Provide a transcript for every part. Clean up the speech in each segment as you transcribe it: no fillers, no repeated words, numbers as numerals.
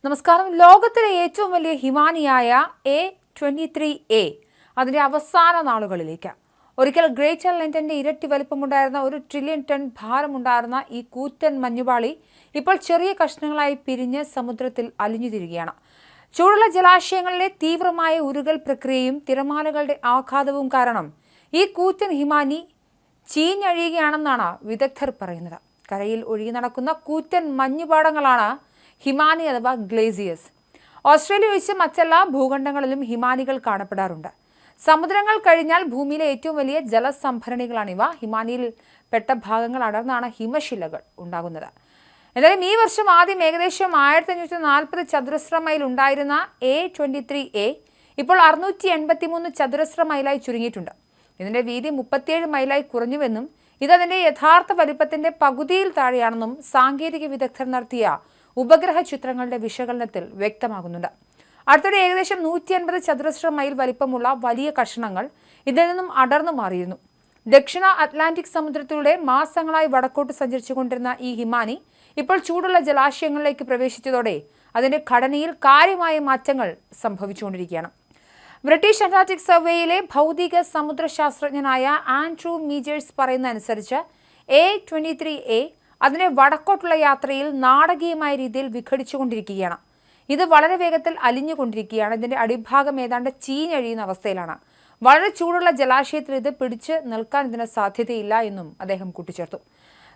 നമസ്കാരം. ലോകത്തിലെ ഏറ്റവും വലിയ ഹിമാനിയായ A23A അതിൻ്റെ അവസാന നാളുകളിലേക്ക്. ഒരിക്കൽ ഗ്രേറ്റർ ലണ്ടന്റെ ഇരട്ടി വലിപ്പമുണ്ടായിരുന്ന 1 ട്രില്യൺ ടൺ ഭാരമുണ്ടായിരുന്ന ഈ കൂറ്റൻ മഞ്ഞുപാളി ഇപ്പോൾ ചെറിയ കഷ്ണങ്ങളായി പിരിഞ്ഞ് സമുദ്രത്തിൽ അലിഞ്ഞുതിരികയാണ്. ചൂടുള്ള ജലാശയങ്ങളിലെ തീവ്രമായ ഉരുകൽ പ്രക്രിയയും തിരമാലകളുടെ ആഘാതവും കാരണം ഈ കൂറ്റൻ ഹിമാനി ചീഞ്ഞഴിയുകയാണെന്നാണ് വിദഗ്ധർ പറയുന്നത്. കരയിൽ ഒഴുകി നടക്കുന്ന കൂറ്റൻ മഞ്ഞുപാടങ്ങളാണ് ഹിമാനി അഥവാ ഗ്ലേസിയേഴ്സ്. ഓസ്ട്രേലിയ ഒഴിച്ച് മറ്റെല്ലാ ഭൂഖണ്ഡങ്ങളിലും ഹിമാനികൾ കാണപ്പെടാറുണ്ട്. സമുദ്രങ്ങൾ കഴിഞ്ഞാൽ ഭൂമിയിലെ ഏറ്റവും വലിയ ജലസംഭരണികളാണിവ. ഹിമാനിയിൽ പെട്ട ഭാഗങ്ങൾ അടർന്നാണ് ഹിമശിലകൾ ഉണ്ടാകുന്നത്. എന്തായാലും ഈ വർഷം ആദ്യം ഏകദേശം 1540 ചതുരശ്ര മൈൽ ഉണ്ടായിരുന്ന A23A ഇപ്പോൾ 683 ചതുരശ്ര മൈലായി ചുരുങ്ങിയിട്ടുണ്ട്. ഇതിന്റെ വീതി 37 മൈലായി കുറഞ്ഞുവെന്നും ഇതതിന്റെ യഥാർത്ഥ വലിപ്പത്തിന്റെ പകുതിയിൽ താഴെയാണെന്നും സാങ്കേതിക വിദഗ്ധർ നടത്തിയ ഉപഗ്രഹ ചിത്രങ്ങളുടെ വിശകലനത്തിൽ വ്യക്തമാകുന്നുണ്ട്. അടുത്തിടെ ഏകദേശം 150 ചതുരശ്ര മൈൽ വലിപ്പമുള്ള വലിയ കഷണങ്ങൾ ഇതിൽ നിന്നും അടർന്നു മാറിയിരുന്നു. ദക്ഷിണ അറ്റ്ലാന്റിക് സമുദ്രത്തിലൂടെ മാസങ്ങളായി വടക്കോട്ട് സഞ്ചരിച്ചുകൊണ്ടിരുന്ന ഈ ഹിമാനി ഇപ്പോൾ ചൂടുള്ള ജലാശയങ്ങളിലേക്ക് പ്രവേശിച്ചതോടെ അതിന്റെ ഘടനയിൽ കാര്യമായ മാറ്റങ്ങൾ സംഭവിച്ചുകൊണ്ടിരിക്കുകയാണ്. ബ്രിട്ടീഷ് അറ്റ്ലാന്റിക് സർവേയിലെ ഭൗതിക സമുദ്രശാസ്ത്രജ്ഞനായ ആൻഡ്രൂ മീജേഴ്സ് പറയുന്ന അനുസരിച്ച് A23A അതിനെ വടക്കോട്ടുള്ള യാത്രയിൽ നാടകീയമായ രീതിയിൽ വിഘടിച്ചുകൊണ്ടിരിക്കുകയാണ്. ഇത് വളരെ വേഗത്തിൽ അലിഞ്ഞുകൊണ്ടിരിക്കുകയാണ്. ഇതിന്റെ അടിഭാഗം ഏതാണ്ട് ചീഞ്ഞഴിയുന്ന അവസ്ഥയിലാണ്. വളരെ ചൂടുള്ള ജലാശയത്തിൽ ഇത് പിടിച്ച് നിൽക്കാൻ ഇതിന് സാധ്യതയില്ല എന്നും അദ്ദേഹം കൂട്ടിച്ചേർത്തു.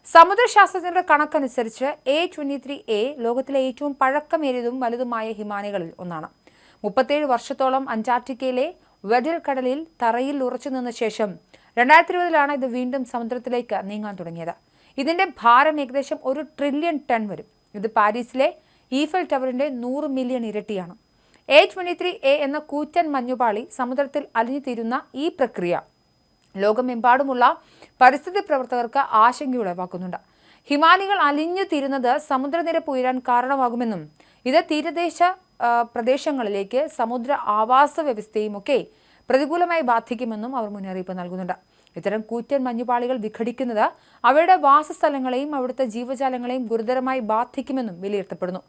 സമുദ്രശാസ്ത്രജ്ഞരുടെ കണക്കനുസരിച്ച് A23A ലോകത്തിലെ ഏറ്റവും പഴക്കമേറിയതും വലുതുമായ ഹിമാനികളിൽ ഒന്നാണ്. 37 വർഷത്തോളം അന്റാർട്ടിക്കയിലെ വെഡൽ കടലിൽ തറയിൽ ഉറച്ചു നിന്ന ശേഷം 2020 ഇത് വീണ്ടും സമുദ്രത്തിലേക്ക് നീങ്ങാൻ തുടങ്ങിയത്. ഇതിന്റെ ഭാരം ഏകദേശം 1 ട്രില്യൺ ടൺ വരും. ഇത് പാരീസിലെ ഈഫൽ ടവറിന്റെ 100 മില്യൺ ഇരട്ടിയാണ്. A23A എന്ന കൂറ്റൻ മഞ്ഞുപാളി സമുദ്രത്തിൽ അലിഞ്ഞുതീരുന്ന ഈ പ്രക്രിയ ലോകമെമ്പാടുമുള്ള പരിസ്ഥിതി പ്രവർത്തകർക്ക് ആശങ്കയുളവാക്കുന്നുണ്ട്. ഹിമാനികൾ അലിഞ്ഞു തീരുന്നത് സമുദ്രനിരപ്പ് ഉയരാൻ കാരണമാകുമെന്നും ഇത് തീരദേശ പ്രദേശങ്ങളിലേക്ക് സമുദ്ര ആവാസ വ്യവസ്ഥയും ഒക്കെ പ്രതികൂലമായി ബാധിക്കുമെന്നും അവർ മുന്നറിയിപ്പ് നൽകുന്നുണ്ട്. ഇത്തരം കൂറ്റൻ മഞ്ഞുപാളികൾ വിഘടിക്കുന്നത് അവയുടെ വാസസ്ഥലങ്ങളെയും അവിടുത്തെ ജീവജാലങ്ങളെയും ഗുരുതരമായി ബാധിക്കുമെന്നും വിലയിരുത്തപ്പെടുന്നു.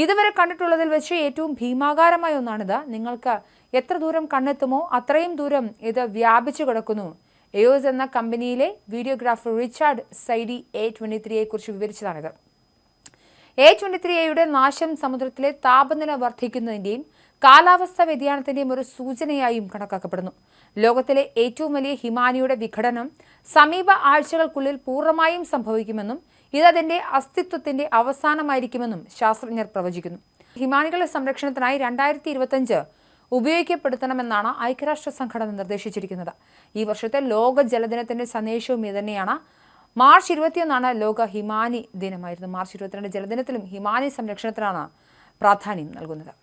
ഇതുവരെ കണ്ടിട്ടുള്ളതിൽ വെച്ച് ഏറ്റവും ഭീമാകാരമായ ഒന്നാണിത്. നിങ്ങൾക്ക് എത്ര ദൂരം കണ്ണെത്തുമോ അത്രയും ദൂരം ഇത് വ്യാപിച്ചു കിടക്കുന്നു. എയോസ് എന്ന കമ്പനിയിലെ വീഡിയോഗ്രാഫർ റിച്ചാർഡ് സൈഡി A23A കുറിച്ച് വിവരിച്ചതാണിത്. A23Aയുടെ നാശം സമുദ്രത്തിലെ താപനില വർദ്ധിക്കുന്നതിന്റെയും കാലാവസ്ഥാ വ്യതിയാനത്തിന്റെയും ഒരു സൂചനയായും കണക്കാക്കപ്പെടുന്നു. ലോകത്തിലെ ഏറ്റവും വലിയ ഹിമാനിയുടെ വിഘടനം സമീപ ആഴ്ചകൾക്കുള്ളിൽ പൂർണ്ണമായും സംഭവിക്കുമെന്നും ഇത് അതിന്റെ അസ്തിത്വത്തിന്റെ അവസാനമായിരിക്കുമെന്നും ശാസ്ത്രജ്ഞർ പ്രവചിക്കുന്നു. ഹിമാനികളുടെ സംരക്ഷണത്തിനായി 2025 ഉപയോഗിക്കപ്പെടുത്തണമെന്നാണ് ഐക്യരാഷ്ട്ര സംഘടന നിർദ്ദേശിച്ചിരിക്കുന്നത്. ഈ വർഷത്തെ ലോക ജലദിനത്തിന്റെ സന്ദേശവും ഇതുതന്നെയാണ്. മാർച്ച് 21 ലോക ഹിമാനി ദിനമായിരുന്നു. മാർച്ച് 22 ജലദിനത്തിലും ഹിമാനി സംരക്ഷണത്തിനാണ് പ്രാധാന്യം നൽകുന്നത്.